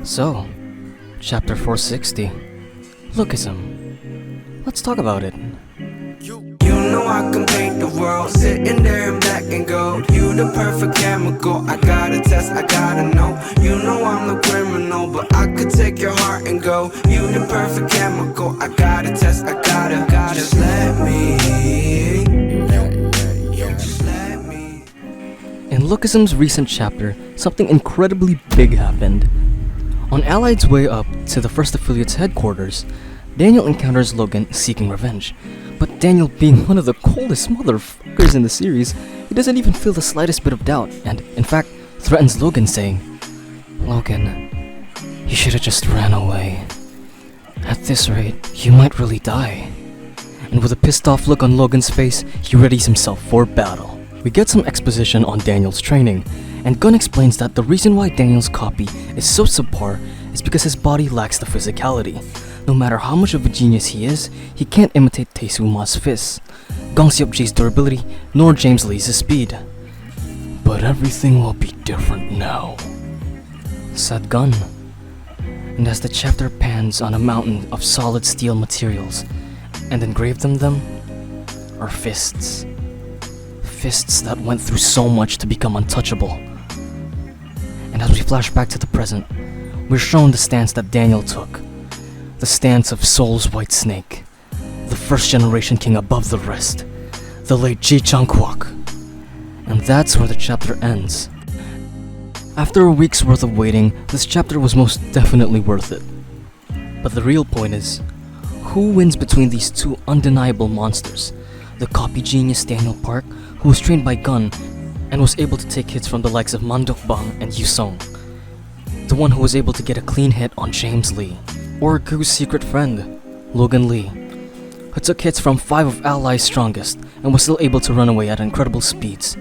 So, chapter 460, Lookism. Let's talk about it. You know I can paint the world, sitting there in black and gold. You the perfect chemical, I gotta test, I gotta know. You know I'm the criminal, but I could take your heart and go. You the perfect chemical, I gotta test, I gotta just let me. Just let me. In Lookism's recent chapter, something incredibly big happened. On Allied's way up to the First Affiliate's headquarters, Daniel encounters Logan seeking revenge. But Daniel, being one of the coldest motherfuckers in the series, he doesn't even feel the slightest bit of doubt, and in fact, threatens Logan, saying, "Logan, you should have just ran away. At this rate, you might really die." And with a pissed off look on Logan's face, he readies himself for battle. We get some exposition on Daniel's training, and Gun explains that the reason why Daniel's copy is so subpar is because his body lacks the physicality. No matter how much of a genius he is, he can't imitate Taesuma's fists, Gong Seop-ji's durability, nor James Lee's speed. "But everything will be different now," said Gun. And as the chapter pans on a mountain of solid steel materials, and engraved on them are fists. Fists that went through so much to become untouchable. And as we flash back to the present, we're shown the stance that Daniel took. The stance of Seoul's White Snake, the first generation king above the rest, the late Ji Chang-kwok. And that's where the chapter ends. After a week's worth of waiting, this chapter was most definitely worth it. But the real point is, who wins between these two undeniable monsters? The copy genius Daniel Park, who was trained by Gun and was able to take hits from the likes of Mandok Bang and Yusong. The one who was able to get a clean hit on James Lee. Or Gu's secret friend, Logan Lee, who took hits from 5 of Allied's strongest and was still able to run away at incredible speeds.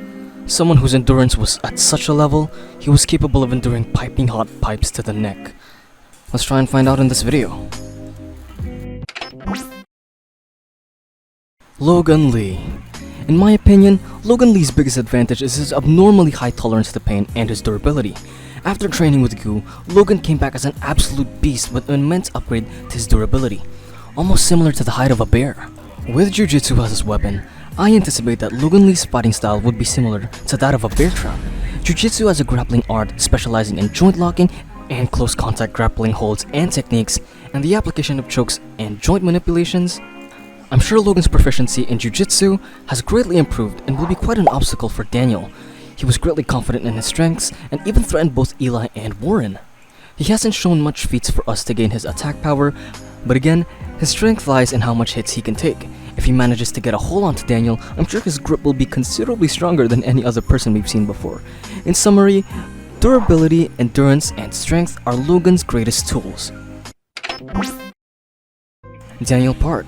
Someone whose endurance was at such a level, he was capable of enduring piping hot pipes to the neck. Let's try and find out in this video. Logan Lee. In my opinion, Logan Lee's biggest advantage is his abnormally high tolerance to pain and his durability. After training with Gu, Logan came back as an absolute beast with an immense upgrade to his durability, almost similar to the height of a bear. With Jiu-Jitsu as his weapon, I anticipate that Logan Lee's fighting style would be similar to that of a bear trap. Jiu-Jitsu as a grappling art specializing in joint locking and close contact grappling holds and techniques, and the application of chokes and joint manipulations. I'm sure Logan's proficiency in Jiu-Jitsu has greatly improved and will be quite an obstacle for Daniel. He was greatly confident in his strengths and even threatened both Eli and Warren. He hasn't shown much feats for us to gain his attack power, but again, his strength lies in how much hits he can take. If he manages to get a hold onto Daniel, I'm sure his grip will be considerably stronger than any other person we've seen before. In summary, durability, endurance, and strength are Logan's greatest tools. Daniel Park.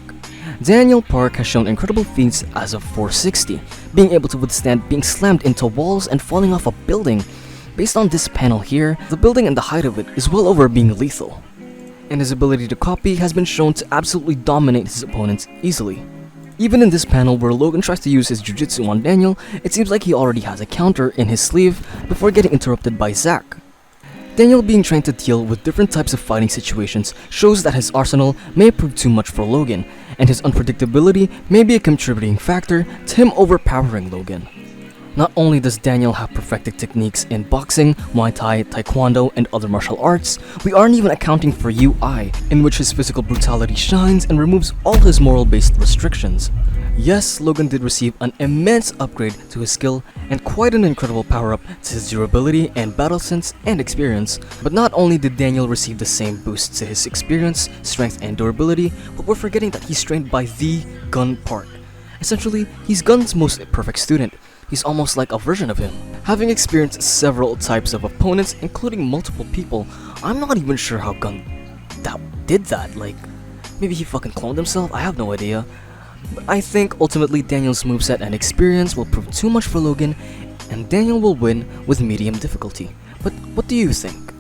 Daniel Park has shown incredible feats as of 460, being able to withstand being slammed into walls and falling off a building. Based on this panel here, the building and the height of it is well over being lethal. And his ability to copy has been shown to absolutely dominate his opponents easily. Even in this panel where Logan tries to use his Jiu-Jitsu on Daniel, it seems like he already has a counter in his sleeve before getting interrupted by Zack. Daniel being trained to deal with different types of fighting situations shows that his arsenal may prove too much for Logan, and his unpredictability may be a contributing factor to him overpowering Logan. Not only does Daniel have perfected techniques in boxing, Muay Thai, Taekwondo, and other martial arts, we aren't even accounting for UI, in which his physical brutality shines and removes all his moral-based restrictions. Yes, Logan did receive an immense upgrade to his skill and quite an incredible power-up to his durability and battle sense and experience, but not only did Daniel receive the same boost to his experience, strength, and durability, but we're forgetting that he's trained by the Gun Park. Essentially, he's Gun's most perfect student. He's almost like a version of him. Having experienced several types of opponents, including multiple people, I'm not even sure how Gun did that. Like, maybe he fucking cloned himself? I have no idea. But I think ultimately Daniel's moveset and experience will prove too much for Logan, and Daniel will win with medium difficulty. But what do you think?